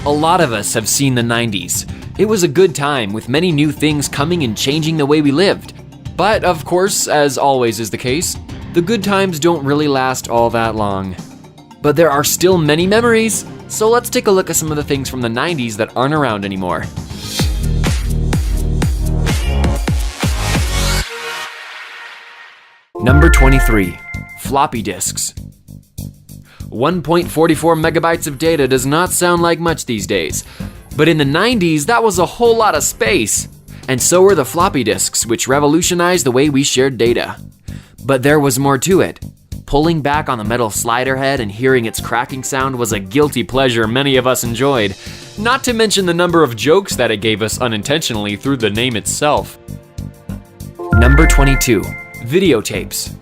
A lot of us have seen the 90s. It was a good time with many new things coming and changing the way we lived. But of course, as always is the case, the good times don't really last all that long. But there are still many memories, so let's take a look at some of the things from the 90s that aren't around anymore. Number 23, floppy disks. 1.44 megabytes of data does not sound like much these days, but in the 90s that was a whole lot of space. And so were the floppy disks, which revolutionized the way we shared data. But there was more to it. Pulling back on the metal slider head and hearing its cracking sound was a guilty pleasure many of us enjoyed, not to mention the number of jokes that it gave us unintentionally through the name itself. Number 22, videotapes.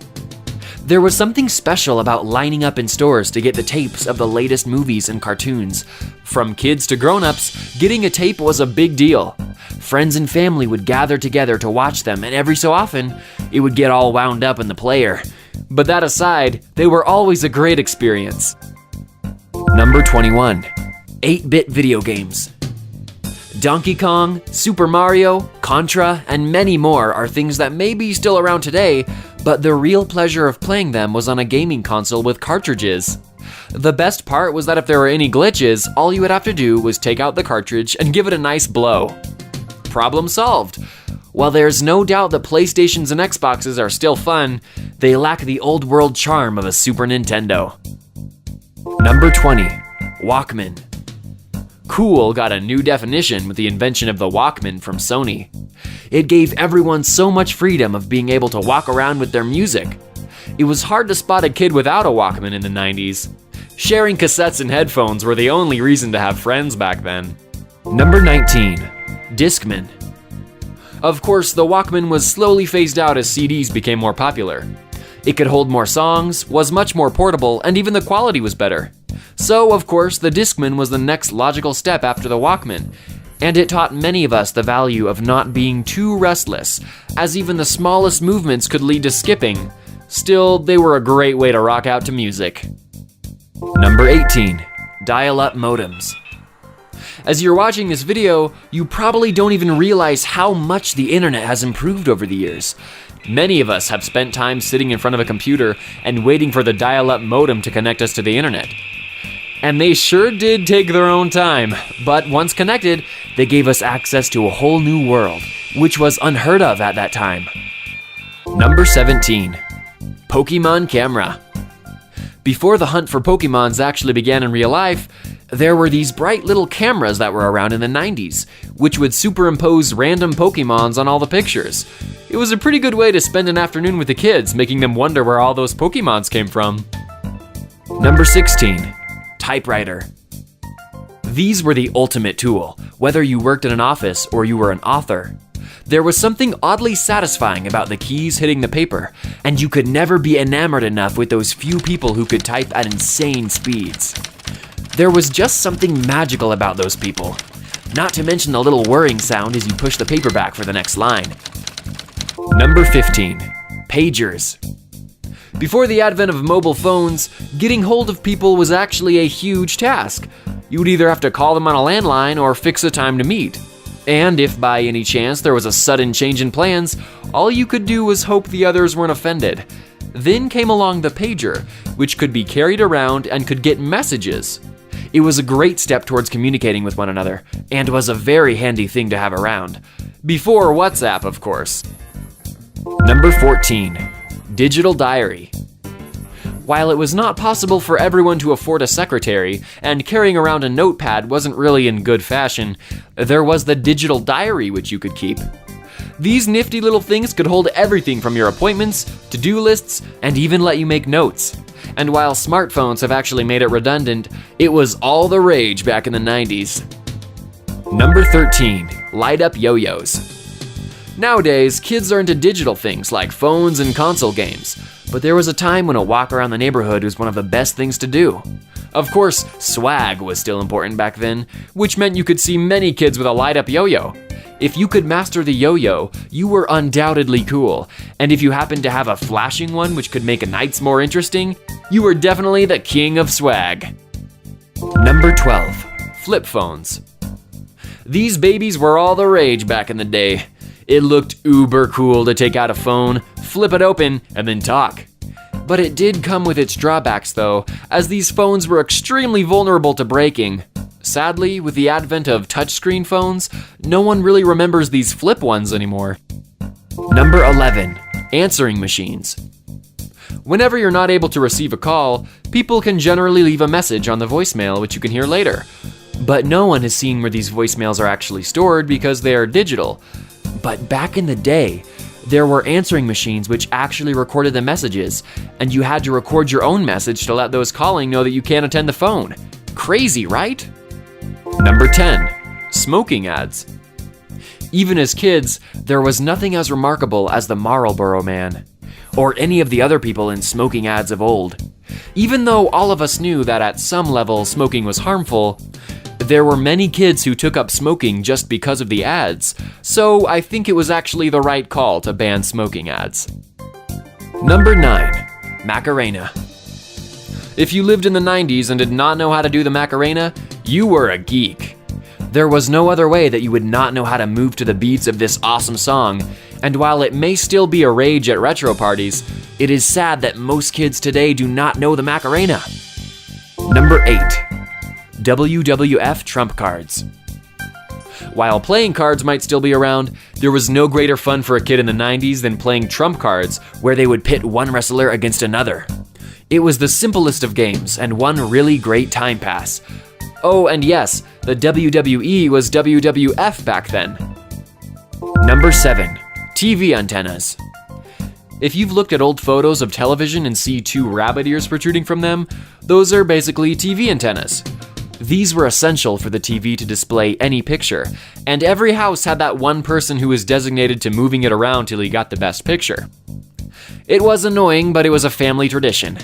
There was something special about lining up in stores to get the tapes of the latest movies and cartoons. From kids to grown-ups, getting a tape was a big deal. Friends and family would gather together to watch them, and every so often, it would get all wound up in the player. But that aside, they were always a great experience. Number 21, 8-bit video games. Donkey Kong, Super Mario, Contra, and many more are things that may be still around today, but the real pleasure of playing them was on a gaming console with cartridges. The best part was that if there were any glitches, all you would have to do was take out the cartridge and give it a nice blow. Problem solved. While there's no doubt that PlayStations and Xboxes are still fun, they lack the old world charm of a Super Nintendo. Number 20, Walkman. Cool got a new definition with the invention of the Walkman from Sony. It gave everyone so much freedom of being able to walk around with their music. It was hard to spot a kid without a Walkman in the 90s. Sharing cassettes and headphones were the only reason to have friends back then. Number 19, Discman. Of course, the Walkman was slowly phased out as CDs became more popular. It could hold more songs, was much more portable, and even the quality was better. So, of course, the Discman was the next logical step after the Walkman, and it taught many of us the value of not being too restless, as even the smallest movements could lead to skipping. Still, they were a great way to rock out to music. Number 18, dial-up modems. As you're watching this video, you probably don't even realize how much the internet has improved over the years. Many of us have spent time sitting in front of a computer and waiting for the dial-up modem to connect us to the internet. And they sure did take their own time, but once connected, they gave us access to a whole new world, which was unheard of at that time. Number 17, Pokemon camera. Before the hunt for Pokemons actually began in real life, there were these bright little cameras that were around in the 90s, which would superimpose random Pokemons on all the pictures. It was a pretty good way to spend an afternoon with the kids, making them wonder where all those Pokemons came from. Number 16, typewriter. These were the ultimate tool, whether you worked in an office or you were an author. There was something oddly satisfying about the keys hitting the paper, and you could never be enamored enough with those few people who could type at insane speeds. There was just something magical about those people, not to mention the little whirring sound as you push the paper back for the next line. Number 15, pagers. Before the advent of mobile phones, getting hold of people was actually a huge task. You would either have to call them on a landline or fix a time to meet. And if by any chance there was a sudden change in plans, all you could do was hope the others weren't offended. Then came along the pager, which could be carried around and could get messages. It was a great step towards communicating with one another, and was a very handy thing to have around. Before WhatsApp, of course. Number 14, digital diary. While it was not possible for everyone to afford a secretary, and carrying around a notepad wasn't really in good fashion, there was the digital diary which you could keep. These nifty little things could hold everything from your appointments, to-do lists, and even let you make notes. And while smartphones have actually made it redundant, it was all the rage back in the 90s. Number 13, light-up yo-yos. Nowadays, kids are into digital things like phones and console games, but there was a time when a walk around the neighborhood was one of the best things to do. Of course, swag was still important back then, which meant you could see many kids with a light-up yo-yo. If you could master the yo-yo, you were undoubtedly cool, and if you happened to have a flashing one which could make nights more interesting, you were definitely the king of swag. Number 12, flip phones. These babies were all the rage back in the day. It looked uber cool to take out a phone, flip it open, and then talk. But it did come with its drawbacks though, as these phones were extremely vulnerable to breaking. Sadly, with the advent of touchscreen phones, no one really remembers these flip ones anymore. Number 11, answering machines. Whenever you're not able to receive a call, people can generally leave a message on the voicemail which you can hear later. But no one has seen where these voicemails are actually stored because they are digital. But back in the day, there were answering machines which actually recorded the messages, and you had to record your own message to let those calling know that you can't attend the phone. Crazy, right? Number 10, smoking ads. Even as kids, there was nothing as remarkable as the Marlboro Man, or any of the other people in smoking ads of old. Even though all of us knew that at some level smoking was harmful, there were many kids who took up smoking just because of the ads, so I think it was actually the right call to ban smoking ads. Number 9, Macarena. If you lived in the 90s and did not know how to do the Macarena, you were a geek. There was no other way that you would not know how to move to the beats of this awesome song, and while it may still be a rage at retro parties, it is sad that most kids today do not know the Macarena. Number 8, WWF trump cards. While playing cards might still be around, there was no greater fun for a kid in the 90s than playing trump cards, where they would pit one wrestler against another. It was the simplest of games and one really great time pass. Oh, and yes, the WWE was WWF back then. Number 7, TV antennas. If you've looked at old photos of television and see two rabbit ears protruding from them, those are basically TV antennas. These were essential for the TV to display any picture, and every house had that one person who was designated to moving it around till he got the best picture. It was annoying, but it was a family tradition.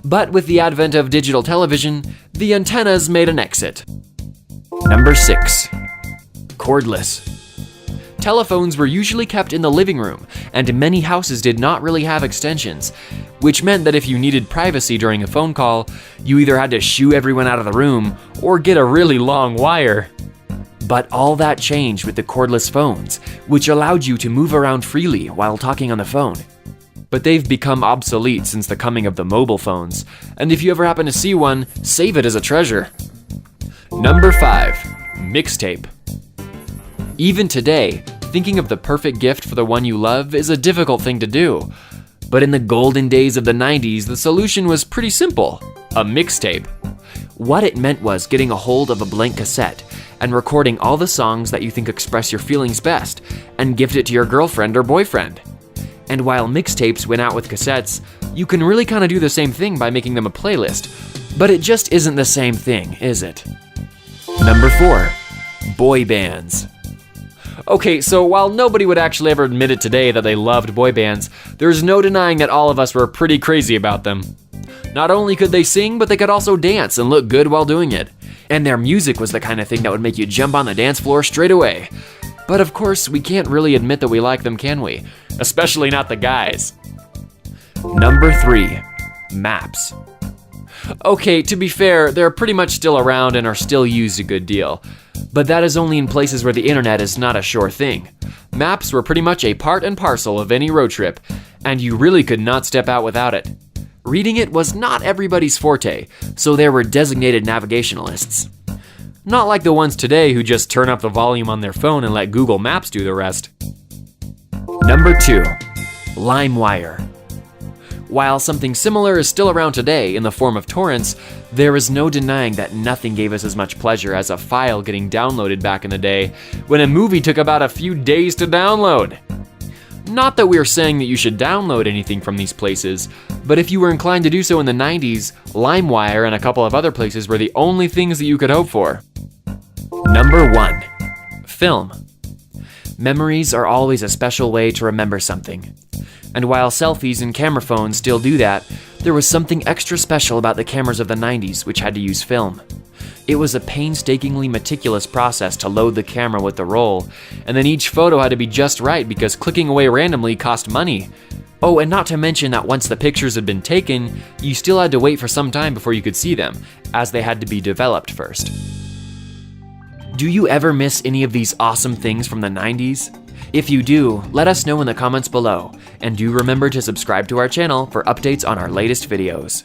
But with the advent of digital television, the antennas made an exit. Number 6, cordless. Telephones were usually kept in the living room, and many houses did not really have extensions, which meant that if you needed privacy during a phone call, you either had to shoo everyone out of the room or get a really long wire. But all that changed with the cordless phones, which allowed you to move around freely while talking on the phone. But they've become obsolete since the coming of the mobile phones, and if you ever happen to see one, save it as a treasure. Number 5, mixtape. Even today, thinking of the perfect gift for the one you love is a difficult thing to do. But in the golden days of the 90s, the solution was pretty simple: a mixtape. What it meant was getting a hold of a blank cassette and recording all the songs that you think express your feelings best and gift it to your girlfriend or boyfriend. And while mixtapes went out with cassettes, you can really kind of do the same thing by making them a playlist. But it just isn't the same thing, is it? Number 4, boy bands. Okay, so while nobody would actually ever admit it today that they loved boy bands, there's no denying that all of us were pretty crazy about them. Not only could they sing, but they could also dance and look good while doing it. And their music was the kind of thing that would make you jump on the dance floor straight away. But of course, we can't really admit that we like them, can we? Especially not the guys. Number 3, maps. Okay, to be fair, they're pretty much still around and are still used a good deal. But that is only in places where the internet is not a sure thing. Maps were pretty much a part and parcel of any road trip, and you really could not step out without it. Reading it was not everybody's forte, so there were designated navigationalists. Not like the ones today who just turn up the volume on their phone and let Google Maps do the rest. Number 2, LimeWire. While something similar is still around today in the form of torrents, there is no denying that nothing gave us as much pleasure as a file getting downloaded back in the day, when a movie took about a few days to download. Not that we're saying that you should download anything from these places, but if you were inclined to do so in the 90s, LimeWire and a couple of other places were the only things that you could hope for. Number 1, film. Memories are always a special way to remember something. And while selfies and camera phones still do that, there was something extra special about the cameras of the 90s which had to use film. It was a painstakingly meticulous process to load the camera with the roll, and then each photo had to be just right because clicking away randomly cost money. Oh, and not to mention that once the pictures had been taken, you still had to wait for some time before you could see them, as they had to be developed first. Do you ever miss any of these awesome things from the 90s? If you do, let us know in the comments below, and do remember to subscribe to our channel for updates on our latest videos.